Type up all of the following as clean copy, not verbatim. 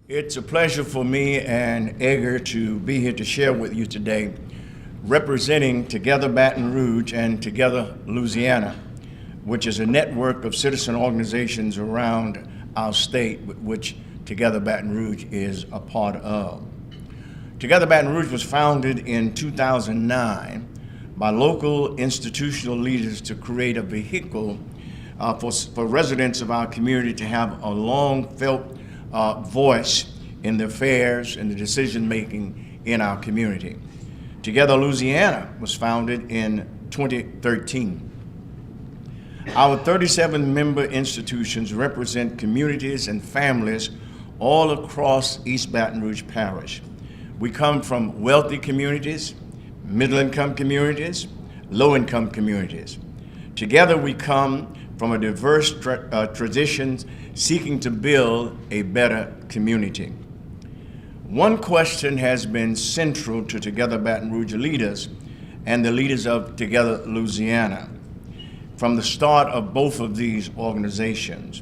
It's a pleasure for me and Edgar to be here to share with you today, representing Together Baton Rouge and Together Louisiana, which is a network of citizen organizations around our state, which Together Baton Rouge is a part of. Together Baton Rouge was founded in 2009 by local institutional leaders to create a vehicle for residents of our community to have a long-felt voice in the affairs and the decision-making in our community. Together Louisiana was founded in 2013. Our 37 member institutions represent communities and families all across East Baton Rouge Parish. We come from wealthy communities, middle-income communities, low-income communities. Together we come from a diverse tradition seeking to build a better community. One question has been central to Together Baton Rouge leaders and the leaders of Together Louisiana from the start of both of these organizations.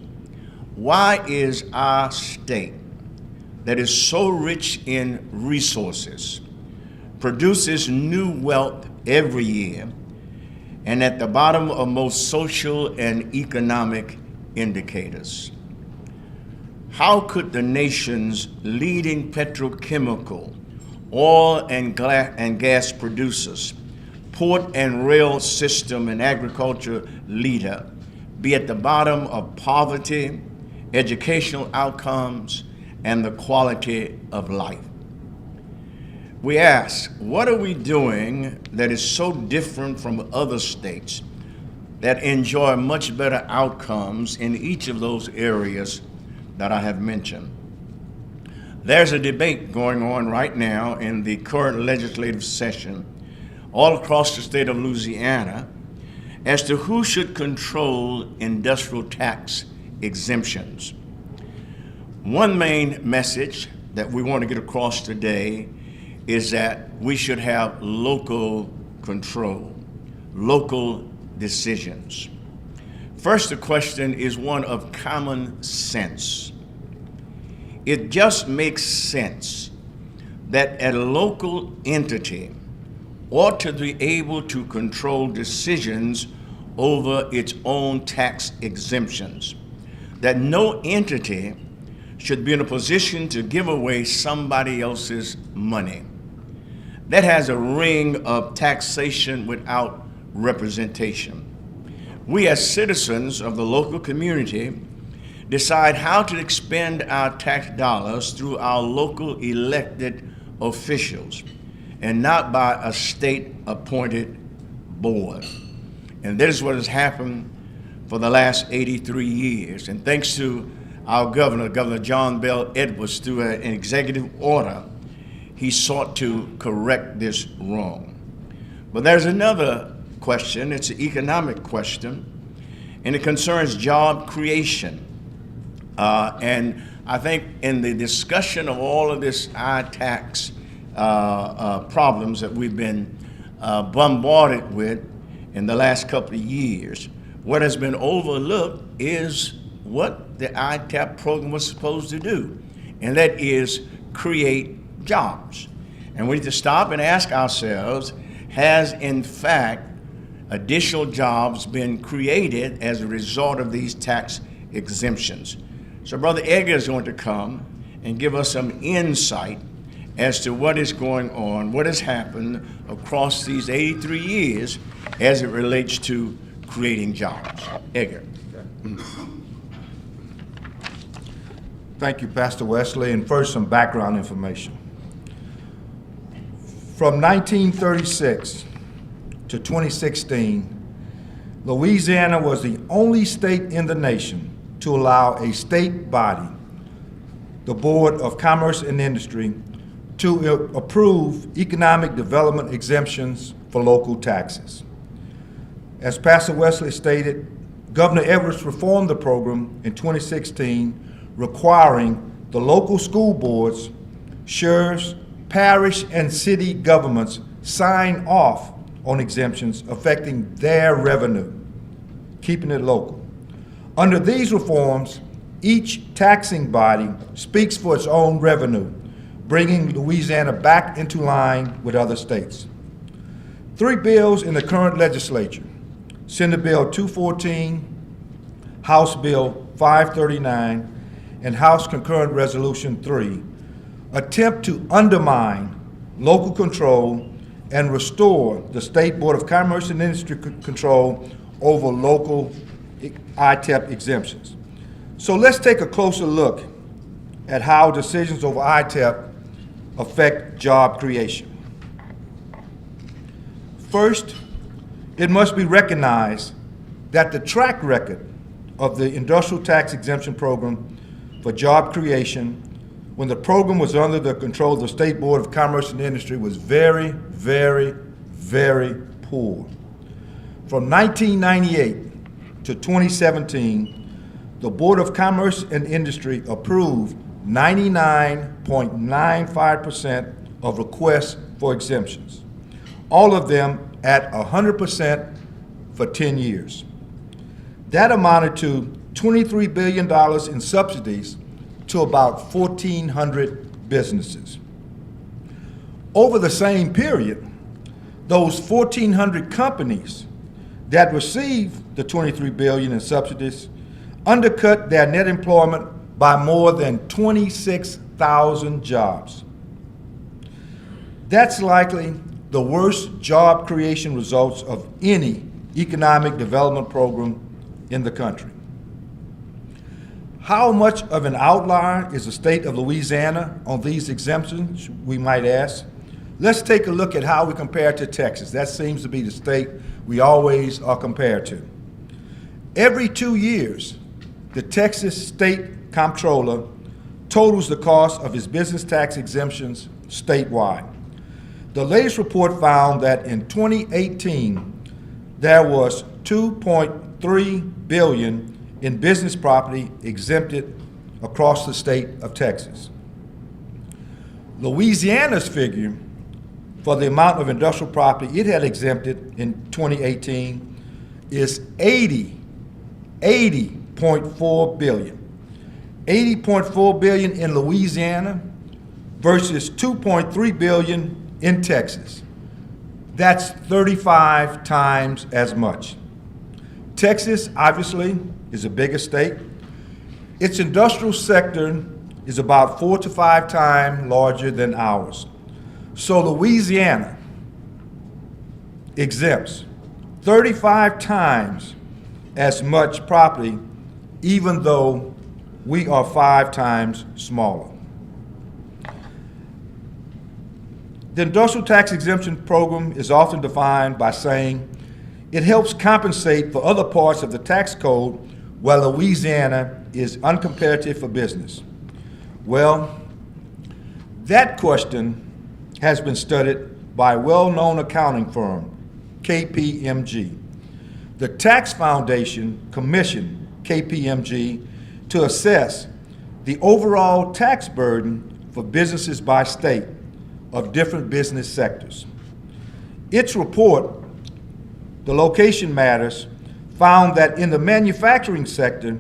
Why is our state, that is so rich in resources, produces new wealth every year, and at the bottom of most social and economic indicators? How could the nation's leading petrochemical, oil and gas producers, port and rail system and agriculture leader be at the bottom of poverty, educational outcomes, and the quality of life? We ask, what are we doing that is so different from other states that enjoy much better outcomes in each of those areas that I have mentioned? There's a debate going on right now in the current legislative session all across the state of Louisiana as to who should control industrial tax exemptions. One main message that we want to get across today is that we should have local control, local decisions. First, the question is one of common sense. It just makes sense that a local entity ought to be able to control decisions over its own tax exemptions, that no entity should be in a position to give away somebody else's money. That has a ring of taxation without representation. We as citizens of the local community decide how to expend our tax dollars through our local elected officials and not by a state-appointed board. And this is what has happened for the last 83 years. And thanks to our Governor John Bell Edwards, through an executive order, he sought to correct this wrong. But there's another question. It's an economic question, and it concerns job creation. And I think in the discussion of all of this tax problems that we've been bombarded with in the last couple of years, what has been overlooked is what the ITAP program was supposed to do, and that is create jobs. And we need to stop and ask ourselves, has in fact additional jobs been created as a result of these tax exemptions? So Brother Edgar is going to come and give us some insight as to what is going on, what has happened across these 83 years as it relates to creating jobs. Edgar. Thank you, Pastor Wesley. And first, some background information. From 1936 to 2016, Louisiana was the only state in the nation to allow a state body, the Board of Commerce and Industry, to approve economic development exemptions for local taxes. As Pastor Wesley stated, Governor Edwards reformed the program in 2016, requiring the local school boards, sheriffs, parish, and city governments sign off on exemptions affecting their revenue, keeping it local. Under these reforms, each taxing body speaks for its own revenue, bringing Louisiana back into line with other states. 3 bills in the current legislature, Senate Bill 214, House Bill 539, and House Concurrent Resolution 3, attempt to undermine local control and restore the State Board of Commerce and Industry control over local ITEP exemptions. So let's take a closer look at how decisions over ITEP affect job creation. First, it must be recognized that the track record of the Industrial Tax Exemption Program for job creation when the program was under the control of the State Board of Commerce and Industry was very, very, very poor. From 1998 to 2017, the Board of Commerce and Industry approved 99.95% of requests for exemptions, all of them at 100% for 10 years. That amounted to $23 billion in subsidies to about 1,400 businesses. Over the same period, those 1,400 companies that received the $23 billion in subsidies undercut their net employment by more than 26,000 jobs. That's likely the worst job creation results of any economic development program in the country. How much of an outlier is the state of Louisiana on these exemptions, we might ask? Let's take a look at how we compare to Texas. That seems to be the state we always are compared to. Every 2 years, the Texas State Comptroller totals the cost of his business tax exemptions statewide. The latest report found that in 2018, there was $2.3 billion in business property exempted across the state of Texas. Louisiana's figure for the amount of industrial property it had exempted in 2018 is $80.4 billion. $80.4 billion in Louisiana versus $2.3 billion in Texas. That's 35 times as much. Texas, obviously, is a bigger state. Its industrial sector is about 4 to 5 times larger than ours. So Louisiana exempts 35 times as much property, even though we are 5 times smaller. The industrial tax exemption program is often defined by saying it helps compensate for other parts of the tax code while Louisiana is uncompetitive for business. Well, that question has been studied by a well-known accounting firm, KPMG. The Tax Foundation commissioned KPMG to assess the overall tax burden for businesses by state of different business sectors. Its report, The Location Matters, found that in the manufacturing sector,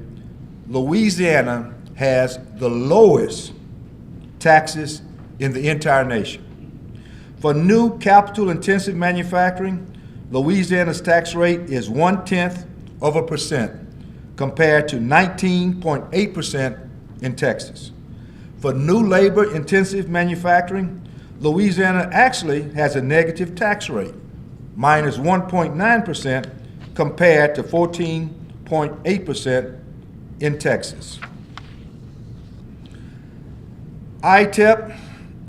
Louisiana has the lowest taxes in the entire nation. For new capital-intensive manufacturing, Louisiana's tax rate is 0.1% compared to 19.8% in Texas. For new labor-intensive manufacturing, Louisiana actually has a negative tax rate, minus 1.9% compared to 14.8% in Texas. ITEP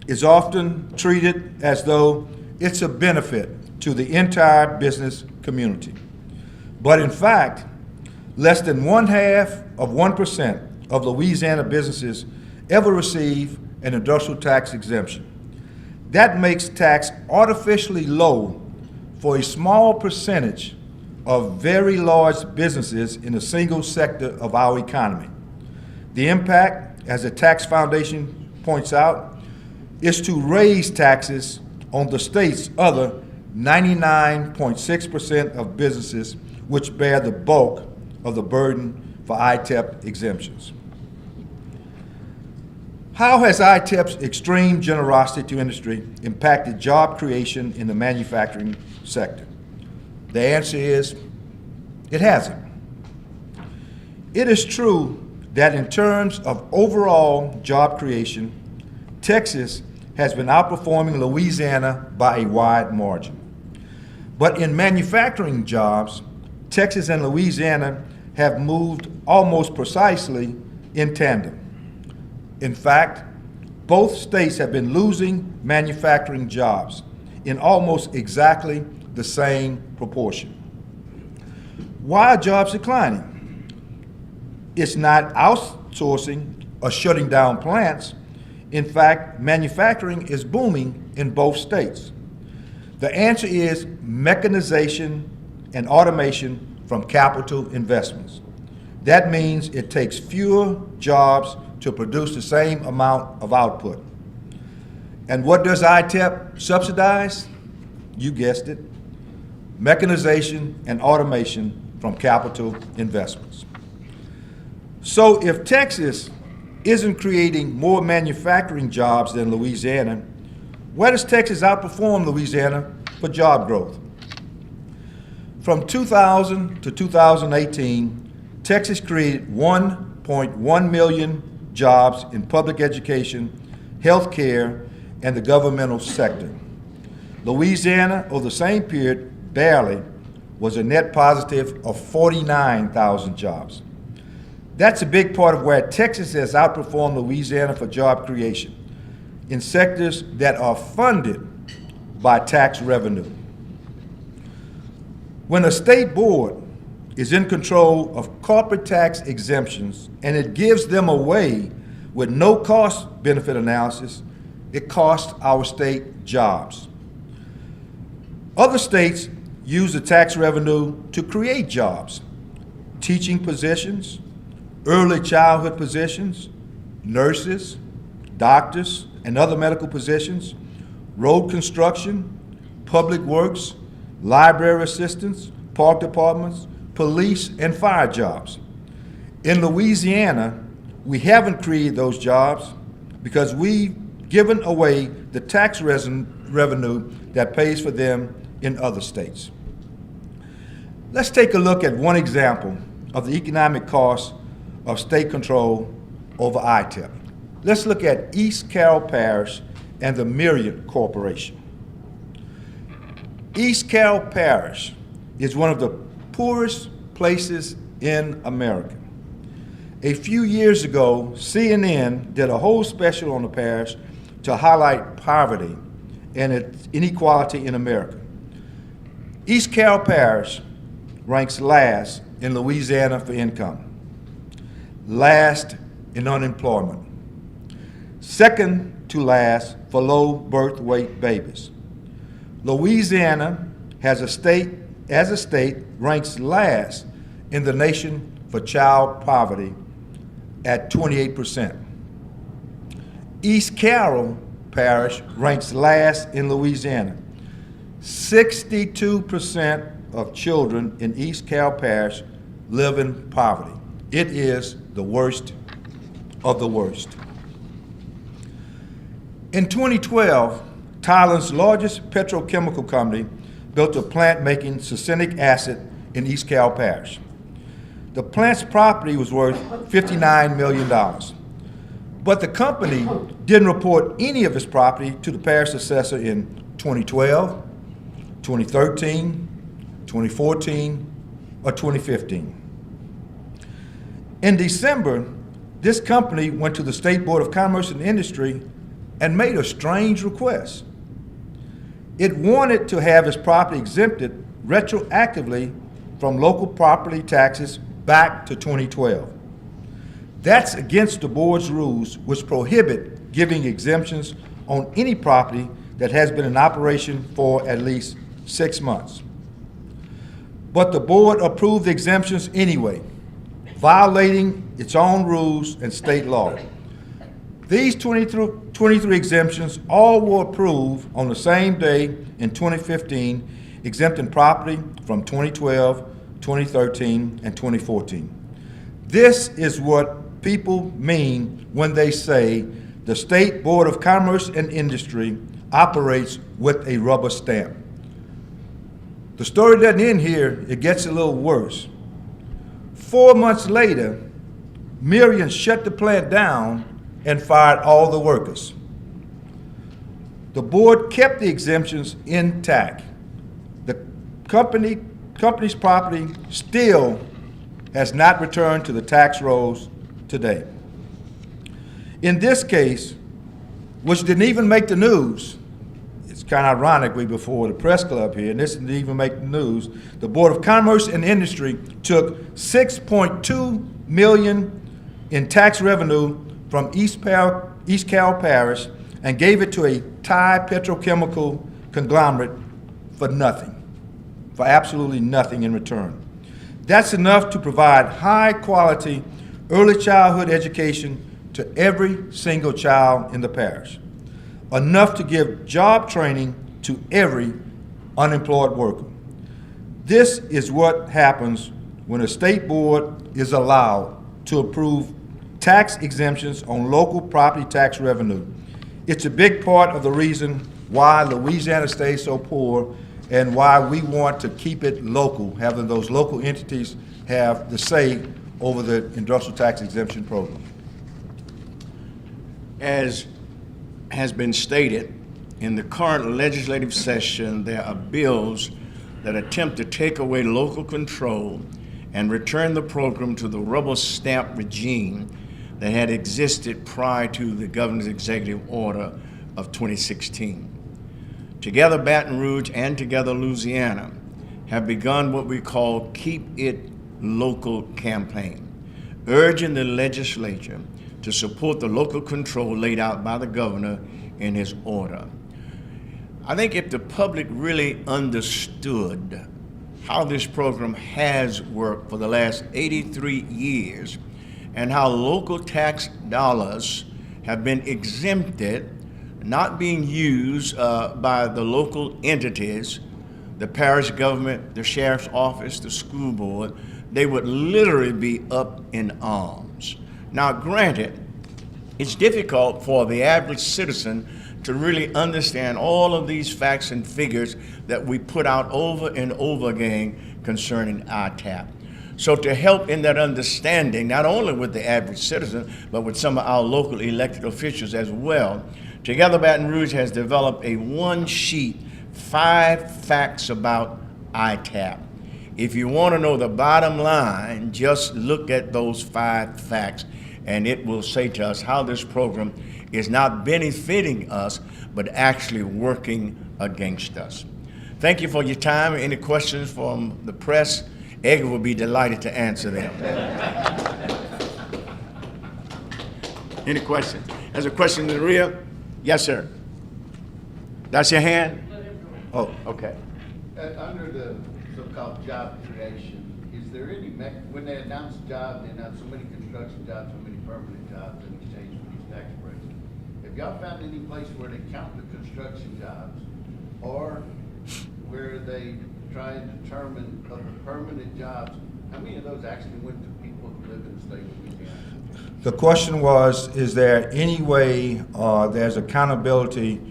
is often treated as though it's a benefit to the entire business community. But in fact, less than 0.5% of Louisiana businesses ever receive an industrial tax exemption. That makes tax artificially low for a small percentage of very large businesses in a single sector of our economy. The impact, as the Tax Foundation points out, is to raise taxes on the state's other 99.6% of businesses which bear the bulk of the burden for ITEP exemptions. How has ITEP's extreme generosity to industry impacted job creation in the manufacturing sector? The answer is, it hasn't. It is true that in terms of overall job creation, Texas has been outperforming Louisiana by a wide margin. But in manufacturing jobs, Texas and Louisiana have moved almost precisely in tandem. In fact, both states have been losing manufacturing jobs in almost exactly the same proportion. Why are jobs declining? It's not outsourcing or shutting down plants. In fact, manufacturing is booming in both states. The answer is mechanization and automation from capital investments. That means it takes fewer jobs to produce the same amount of output. And what does ITEP subsidize? You guessed it, mechanization and automation from capital investments. So if Texas isn't creating more manufacturing jobs than Louisiana, where does Texas outperform Louisiana for job growth? From 2000 to 2018, Texas created 1.1 million jobs in public education, healthcare, and the governmental sector. Louisiana, over the same period, barely was a net positive of 49,000 jobs. That's a big part of where Texas has outperformed Louisiana for job creation in sectors that are funded by tax revenue. When a state board is in control of corporate tax exemptions and it gives them away with no cost benefit analysis, it costs our state jobs. Other states use the tax revenue to create jobs, teaching positions, early childhood positions, nurses, doctors, and other medical positions, road construction, public works, library assistants, park departments, police, and fire jobs. In Louisiana, we haven't created those jobs because we've given away the tax revenue that pays for them in other states. Let's take a look at one example of the economic cost of state control over ITEP. Let's look at East Carroll Parish and the Myriad Corporation. East Carroll Parish is one of the poorest places in America. A few years ago, CNN did a whole special on the parish to highlight poverty and its inequality in America. East Carroll Parish ranks last in Louisiana for income, last in unemployment, second to last for low birth weight babies. Louisiana as a state ranks last in the nation for child poverty at 28%. East Carroll Parish ranks last in Louisiana. 62% of children in East Carroll Parish live in poverty. It is the worst of the worst. In 2012, Thailand's largest petrochemical company built a plant making succinic acid in East Carroll Parish. The plant's property was worth $59 million, but the company didn't report any of its property to the parish assessor in 2012, 2013, 2014, or 2015. In December, this company went to the State Board of Commerce and Industry and made a strange request. It wanted to have its property exempted retroactively from local property taxes back to 2012. That's against the board's rules, which prohibit giving exemptions on any property that has been in operation for at least 6 months. But the board approved the exemptions anyway, violating its own rules and state law. These 23 exemptions all were approved on the same day in 2015, exempting property from 2012, 2013, and 2014. This is what people mean when they say the State Board of Commerce and Industry operates with a rubber stamp. The story doesn't end here, it gets a little worse. 4 months later, Miriam shut the plant down and fired all the workers. The board kept the exemptions intact. The company's property still has not returned to the tax rolls today. In this case, which didn't even make the news, it's kind of ironic, we before the press club here, and this didn't even make the news, the Board of Commerce and Industry took $6.2 million in tax revenue from East Cal Parish and gave it to a Thai petrochemical conglomerate for nothing, for absolutely nothing in return. That's enough to provide high-quality early childhood education to every single child in the parish, enough to give job training to every unemployed worker. This is what happens when a state board is allowed to approve tax exemptions on local property tax revenue. It's a big part of the reason why Louisiana stays so poor and why we want to keep it local, having those local entities have the say over the industrial tax exemption program. As has been stated, in the current legislative session, there are bills that attempt to take away local control and return the program to the rubber stamp regime that had existed prior to the governor's executive order of 2016. Together Baton Rouge and Together Louisiana have begun what we call Keep It Local campaign, urging the legislature to support the local control laid out by the governor in his order. I think if the public really understood how this program has worked for the last 83 years and how local tax dollars have been exempted, not being used by the local entities, the parish government, the sheriff's office, the school board, they would literally be up in arms. Now, granted, it's difficult for the average citizen to really understand all of these facts and figures that we put out over and over again concerning ITAP. So to help in that understanding, not only with the average citizen, but with some of our local elected officials as well, Together Baton Rouge has developed a one-sheet, 5 facts about ITAP. If you want to know the bottom line, just look at those 5 facts, and it will say to us how this program is not benefiting us, but actually working against us. Thank you for your time. Any questions from the press? Edgar will be delighted to answer them. Any questions? There's a question in the rear. Yes, sir. That's your hand? Oh, okay. Under the so-called job creation, is there any, when they announce jobs, they announce so many construction jobs, so many permanent jobs in exchange for these tax breaks. Have y'all found any place where they count the construction jobs or where they try and determine of the permanent jobs, how many of those actually went to people who live in the state of Louisiana? The question was, is there any way there's accountability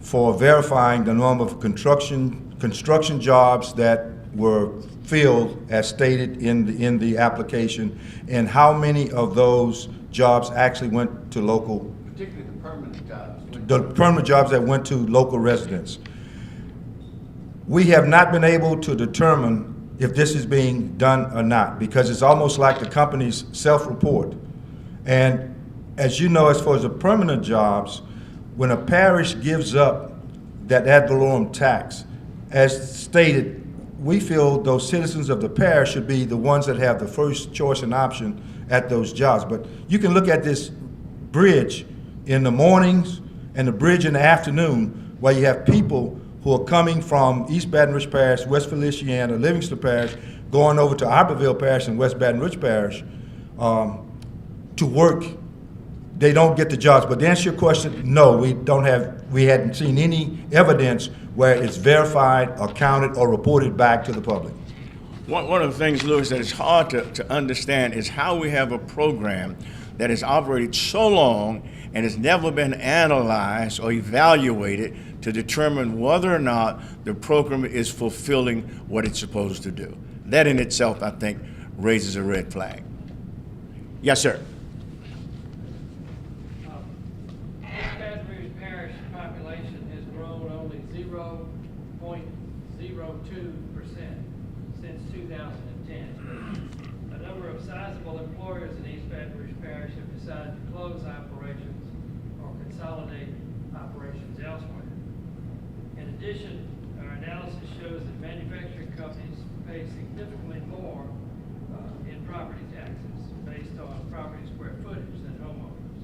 for verifying the number of construction jobs that were filled as stated in the application, and how many of those jobs actually went to local, Particularly the permanent jobs. the permanent jobs that went to local residents. We have not been able to determine if this is being done or not, because it's almost like the company's self-report. And as you know, as far as the permanent jobs, when a parish gives up that ad valorem tax, as stated, we feel those citizens of the parish should be the ones that have the first choice and option at those jobs. But you can look at this bridge in the mornings and the bridge in the afternoon, where you have people who are coming from East Baton Rouge Parish, West Feliciana, Livingston Parish, going over to Iberville Parish and West Baton Rouge Parish to work they don't get the jobs. But to answer your question, no, we hadn't seen any evidence where it's verified or counted or reported back to the public. One of the things, Louis, that is hard to understand is how we have a program that has operated so long and has never been analyzed or evaluated to determine whether or not the program is fulfilling what it's supposed to do. That in itself, I think, raises a red flag. Yes, sir. Baton Rouge Parish population has grown only 0.02% since 2010. A number of sizable employers in East Baton Rouge Parish have decided to close operations or consolidate operations elsewhere. In addition, our analysis shows that manufacturing companies pay significantly more in property taxes based on property square footage than homeowners.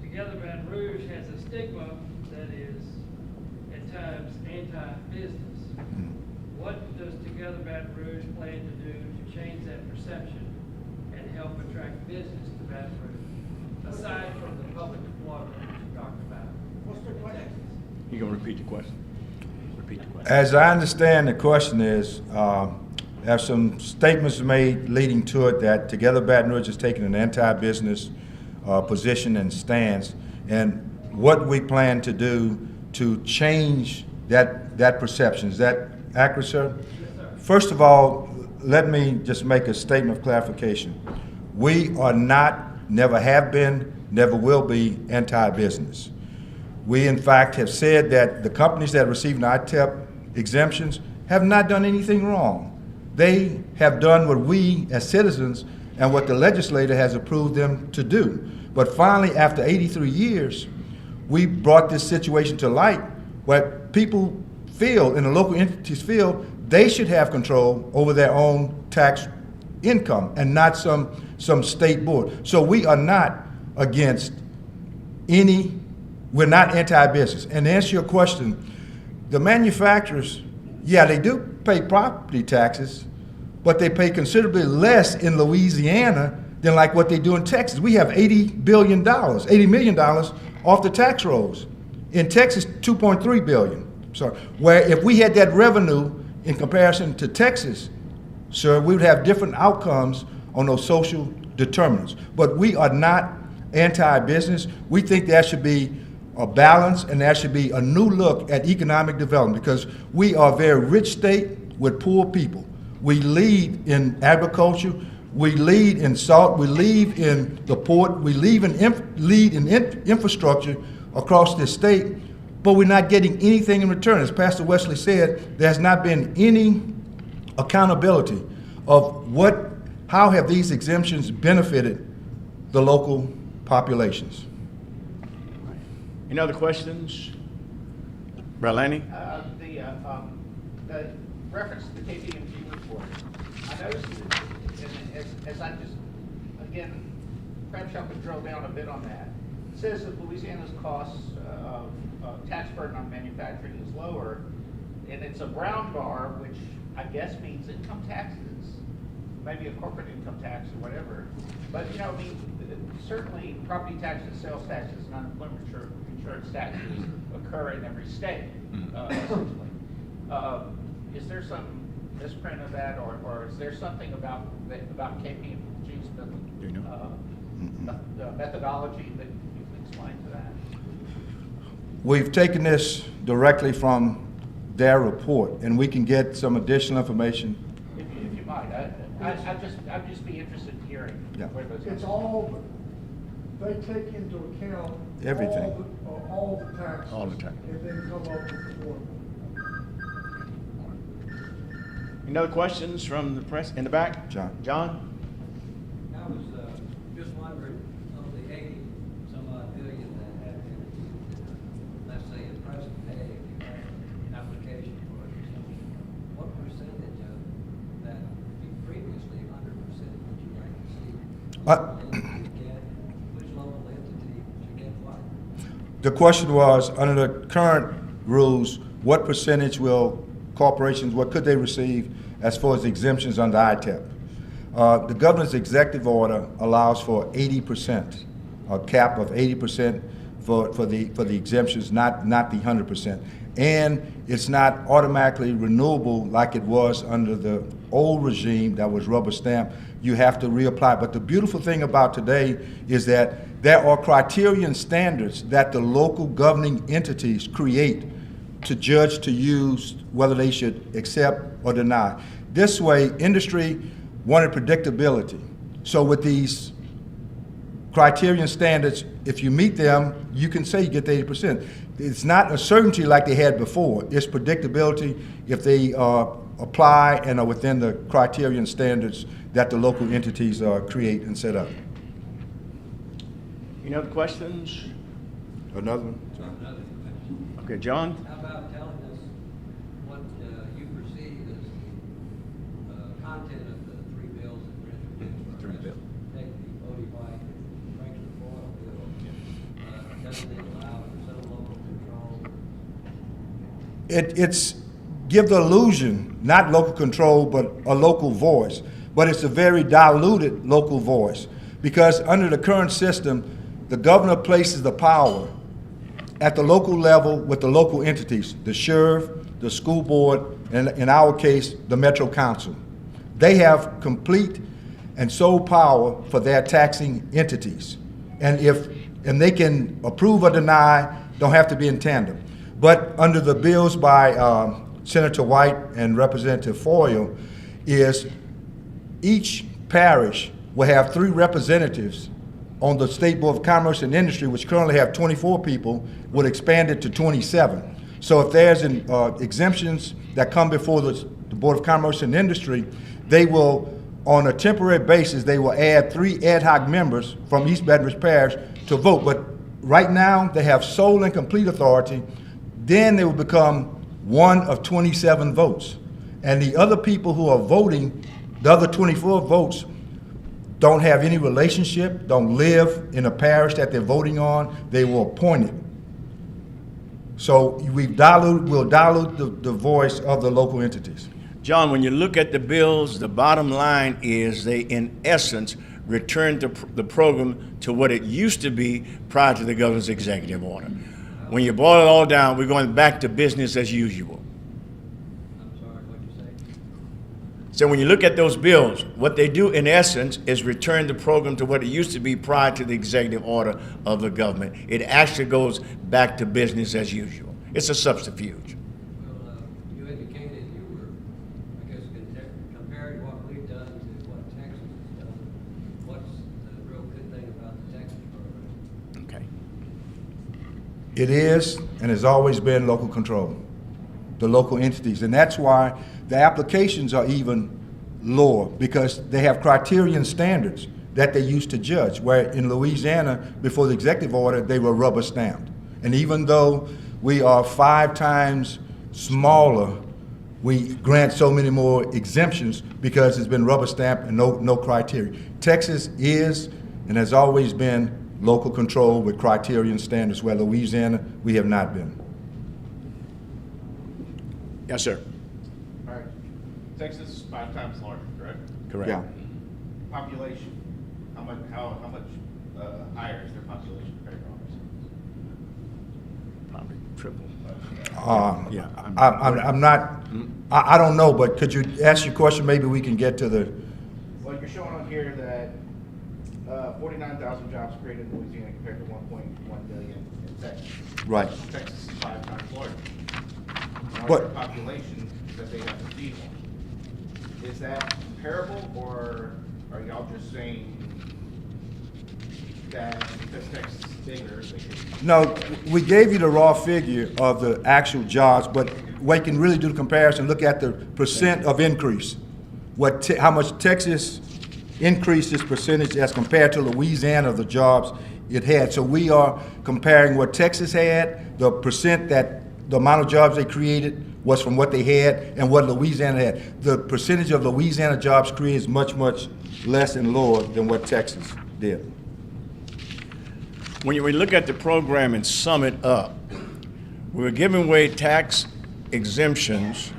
Together Baton Rouge has a stigma that is at times anti-business. What does Together Baton Rouge plan to do to change that perception and help attract business to Baton Rouge, aside from the public employment that you talked about? What's the question? You gonna repeat the question? Repeat the question. As I understand, the question is, there are some statements made leading to it that Together Baton Rouge is taking an anti-business position and stance, and what we plan to do to change that perception. Is that accurate, sir? Yes, sir. First of all, let me just make a statement of clarification. We are not, never have been, never will be anti-business. We, in fact, have said that the companies that receive ITEP exemptions have not done anything wrong. They have done what we, as citizens, and what the legislator has approved them to do. But finally, after 83 years, we brought this situation to light where people feel, and the local entities feel, they should have control over their own tax income and not some state board. So we are not against we're not anti-business. And to answer your question, the manufacturers, yeah, they do pay property taxes, but they pay considerably less in Louisiana than like what they do in Texas. We have $80 million off the tax rolls. In Texas, $2.3 billion. Sorry. Where if we had that revenue in comparison to Texas, sir, we would have different outcomes on those social determinants. But we are not anti-business. We think there should be a balance and there should be a new look at economic development because we are a very rich state with poor people. We lead in agriculture, we lead in salt, we lead in the port, we lead in infrastructure across this state, but we're not getting anything in return. As Pastor Wesley said, there has not been any accountability of how have these exemptions benefited the local populations. Any other questions? Berlani? The reference to the KPMG report, I noticed that, and as I just, again, perhaps I could drill down a bit on that. It says that Louisiana's costs of tax burden on manufacturing is lower, and it's a brown bar, which I guess means income taxes, maybe a corporate income tax or whatever. But, you know, I mean, certainly property taxes, sales taxes, and unemployment insurance taxes occur in every state, essentially. Is there some misprint of that, or is there something about KPMG's the methodology that you can explain to that? We've taken this directly from their report, and we can get some additional information. If you might, I'd just be interested in hearing where those. It's all, they take into account Everything. all the taxes. All the taxes. And then come up with the formula. Any other questions from the press in the back? John. John? I was just wondering, of the 80-some-odd billion that have been, let's say at present day, if you have an application for an exemption, what percentage of that would be previously 100% would you like to see? Which local entity should get what? The question was, under the current rules, what percentage will corporations, what could they receive as far as exemptions under ITEP? The governor's executive order allows for 80% a cap of 80% for the exemptions, not the 100%. And it's not automatically renewable like it was under the old regime that was rubber stamped. You have to reapply. But the beautiful thing about today is that there are criterion standards that the local governing entities create to judge, to use whether they should accept or deny. This way, industry wanted predictability. So with these criterion standards, if you meet them, you can say you get the 80%. It's not a certainty like they had before. It's predictability if they apply and are within the criterion standards that the local entities create and set up. Any other questions? Another one? Another question. Okay, John? How about telling us what you perceive as the content of the three bills that were introduced? Three bills. Take the ODY and Franklin Foil bill. Doesn't it allow for some local control? It's give the illusion, not local control, but a local voice. But it's a very diluted local voice, because under the current system, the governor places the power at the local level with the local entities, the sheriff, the school board, and in our case, the Metro Council. They have complete and sole power for their taxing entities. And they can approve or deny, don't have to be in tandem. But under the bills by Senator White and Representative Foyle, is each parish will have 3 representatives on the State Board of Commerce and Industry, which currently have 24 people, would expand it to 27. So if there's exemptions that come before the Board of Commerce and Industry, they will, on a temporary basis, they will add 3 ad hoc members from East Baton Rouge Parish to vote. But right now, they have sole and complete authority. Then they will become one of 27 votes. And the other people who are voting, the other 24 votes, don't have any relationship, don't live in a parish that they're voting on. They were appointed. So we'll dilute the voice of the local entities. John, when you look at the bills, the bottom line is they, in essence, return the program to what it used to be prior to the governor's executive order. When you boil it all down, we're going back to business as usual. I'm sorry, what'd you say? So when you look at those bills, what they do in essence is return the program to what it used to be prior to the executive order of the government. It actually goes back to business as usual. It's a subterfuge. Well, you indicated you were, I guess, comparing what we've done to what Texas has done. What's the real good thing about the Texas program? Okay. It is and has always been local control, the local entities. And that's why the applications are even lower, because they have criterion standards that they use to judge, where in Louisiana, before the executive order, they were rubber stamped. And even though we are 5 times smaller, we grant so many more exemptions because it's been rubber stamped and no criteria. Texas is and has always been local control with criterion standards, where Louisiana, we have not been. Yes, sir. All right. Texas is 5 times larger, correct? Correct. Yeah. Population, how much higher is their population compared to ours? Probably triple. Yeah. I'm not, I don't know, but could you ask your question? Maybe we can get to the, Well, you're showing on here that 49,000 jobs created in Louisiana compared to 1.1 million in Texas. right. Texas is 5 times larger. But- Larger population that they have to feed on. Is that comparable, or are y'all just saying that because Texas is bigger, they can? No, we gave you the raw figure of the actual jobs, but we can really do the comparison, look at the percent of increase. How much Texas increased its percentage as compared to Louisiana of the jobs it had. So we are comparing what Texas had, the percent that the amount of jobs they created was from what they had, and what Louisiana had. The percentage of Louisiana jobs created is much, much less and lower than what Texas did. When we look at the program and sum it up, we're giving away tax exemptions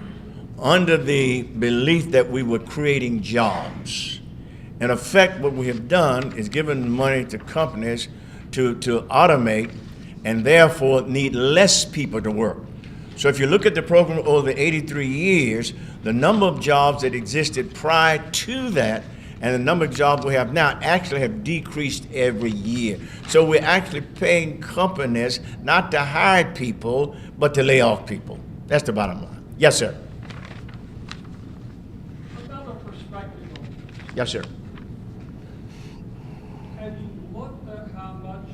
under the belief that we were creating jobs. In effect, what we have done is given money to companies to automate and therefore need less people to work. So if you look at the program over the 83 years, the number of jobs that existed prior to that and the number of jobs we have now actually have decreased every year. So we're actually paying companies not to hire people, but to lay off people. That's the bottom line. Yes, sir. Another perspective on this. Yes, sir. Have you looked at how much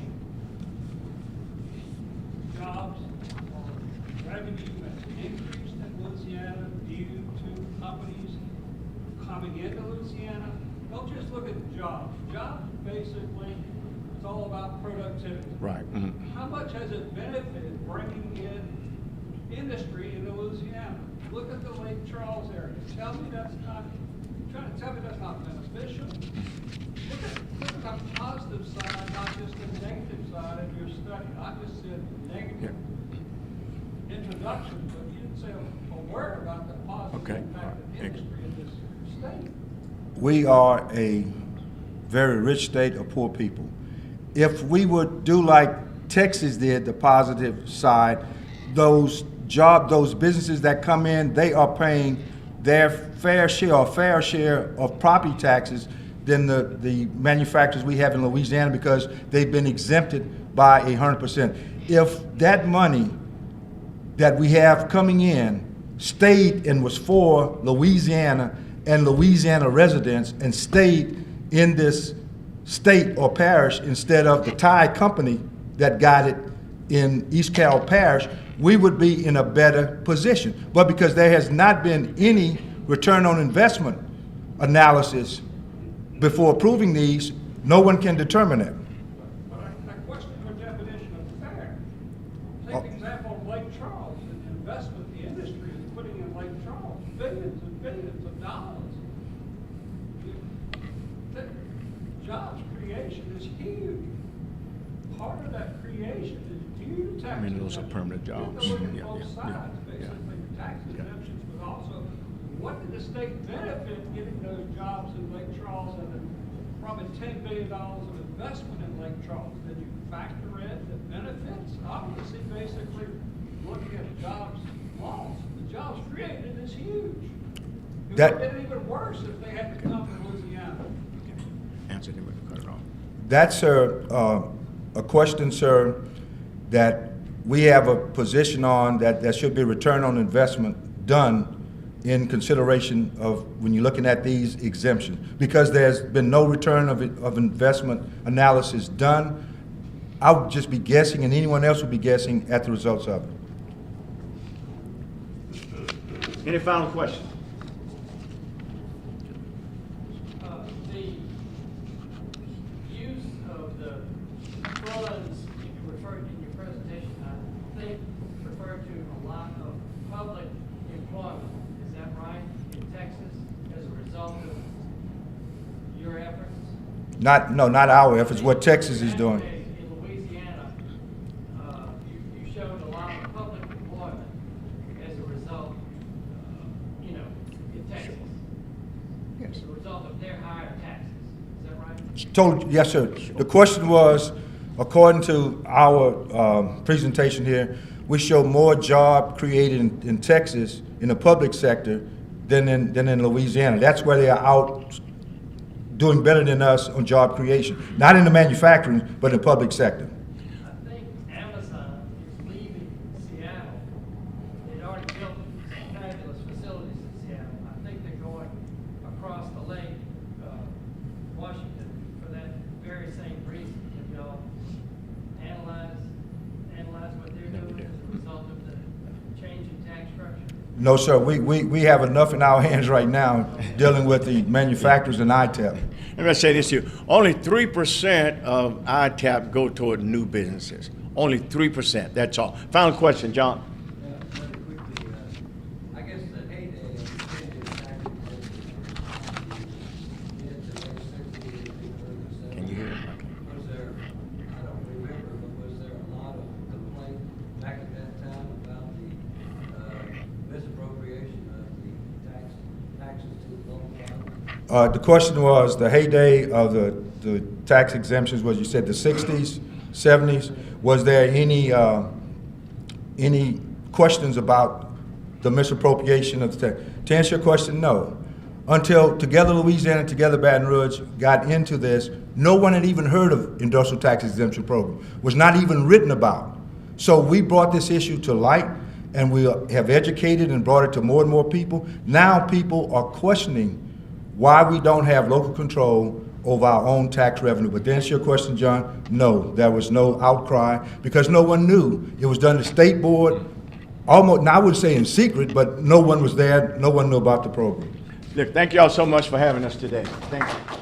jobs or revenue has increased in Louisiana due to companies coming into Louisiana? Don't just look at jobs. Jobs basically, it's all about productivity. Right. Mhm. How much has it benefited bringing in industry into Louisiana? Look at the Lake Charles area. Tell me that's not, try to tell me that's not beneficial. Look at the positive side, not just the negative side of your study. I just said negative introduction, but you didn't say a word about the positive Okay. impact of industry in this state. We are a very rich state of poor people. If we would do like Texas did, the positive side, those businesses that come in, they are paying their fair share of property taxes than the manufacturers we have in Louisiana because they've been exempted by 100%. If that money that we have coming in stayed and was for Louisiana and Louisiana residents and stayed in this state or parish instead of the Thai company that got it in East Carroll Parish, we would be in a better position. But because there has not been any return on investment analysis before approving these, no one can determine it. But I question your definition of fair. Take the example of Lake Charles, and the investment the industry is putting in Lake Charles, billions and billions of dollars. The jobs creation is huge. Part of that creation is due to tax. I mean, those are exemptions. permanent You have jobs. to look at Yeah, both yeah, sides, yeah, basically, the tax exemptions, but also what did the state benefit getting those jobs in Lake Charles and the probably $10 billion of investment in Lake Charles? Did you factor in the benefits? Obviously, basically, looking at jobs lost, the jobs created is huge. It would have been even worse if they had to come to Louisiana. Answer him, but cut it off. That's, sir, a question, sir, that we have a position on that there should be return on investment done in consideration of when you're looking at these exemptions. Because there's been no return of investment analysis done, I would just be guessing, and anyone else would be guessing at the results of it. Any final questions? The use of the funds you referred to in your presentation, I think referred to a lot of public employment. Is that right? In Texas, as a result of your efforts? Not our efforts, what Texas is doing. In Louisiana, you showed a lot of public employment as a result, in Texas. Yes. As a result of their higher taxes. Is that right? Totally, yes, sir. The question was, according to our presentation here, we show more job created in Texas in the public sector than in Louisiana. That's where they are out doing better than us on job creation. Not in the manufacturing, but in the public sector. I think Amazon is leaving Seattle. They'd already built fabulous facilities in Seattle. I think they're going across the lake, Washington, for that very same reason. Have y'all analyze what they're doing as a result of the change in tax structure? No, sir, we have enough in our hands right now dealing with the manufacturers and ITEP. Let me say this to you. Only 3% of ITAP go toward new businesses. Only 3%, that's all. Final question, John. Very quickly, I guess the heyday of the 10-year tax exemption, Can you hear him? was there, I don't remember, but was there a lot of complaint back at that time about the misappropriation of the taxes to the local body? The question was, the heyday of the tax exemptions was, you said, the 60s? 70s. Was there any questions about the misappropriation of the tax? To answer your question, no. Until Together Louisiana, Together Baton Rouge got into this, no one had even heard of industrial tax exemption program. Was not even written about. So we brought this issue to light, and we have educated and brought it to more and more people. Now people are questioning why we don't have local control over our own tax revenue. But to answer your question, John, no, there was no outcry because no one knew. It was done at the state board, almost, now I would say in secret, but no one was there, no one knew about the program. Look, thank y'all so much for having us today. Thank you.